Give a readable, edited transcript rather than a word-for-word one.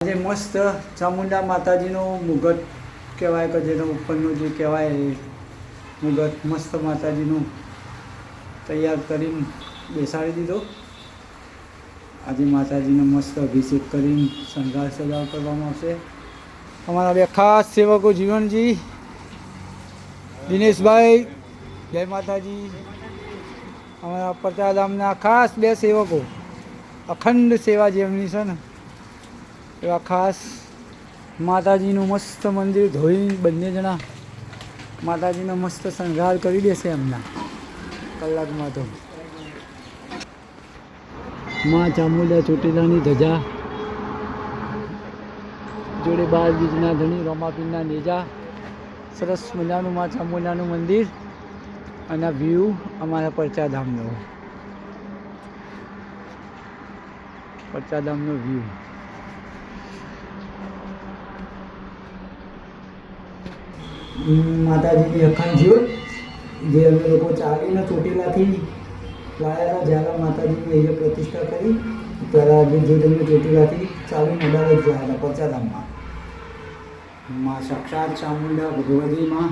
આજે મસ્ત ચામુંડા માતાજીનો મુગટ કહેવાય કે જેનો ઉપરનું જે કહેવાય મુગટ મસ્ત માતાજીનું તૈયાર કરીને બેસાડી દીધો. આજે માતાજીનો મસ્ત અભિષેક કરીને શણગાર સજાવ કરવામાં આવશે. અમારા બે ખાસ સેવકો જીવનજી, દિનેશભાઈ, જય માતાજી. અમારા પરચાધામના ખાસ બે સેવકો, અખંડ સેવા જેમની છે ને એવા ખાસ માતાજીનું મસ્ત મંદિર ધોઈને બંને જણા માતાજીનો મસ્ત શણગાર કરી દેશે એમના કલાકમાં. તો માં ચામુંડા ચોટીલાની ધજા જોડે 12 બીજના ધણી રોમાપીરના નેજા, સરસ મજાનું માં ચામુંડાનું મંદિર અને વ્યૂ અમારા પરચાધામનો વ્યૂ. માતાજીની અખંડ જ્યોત જે અમે લોકો ચાલીને ચોટીલાથી લાવ્યા હતા. જ્યારે માતાજીની અહીંયા પ્રતિષ્ઠા કરી ત્યારે આજે જ્યોત અમે ચોટીલાથી ચાલીને અડાલજ ગયા હતા પરચાધામમાં. માં સાક્ષાત ચામુંડા ભગવતીમાં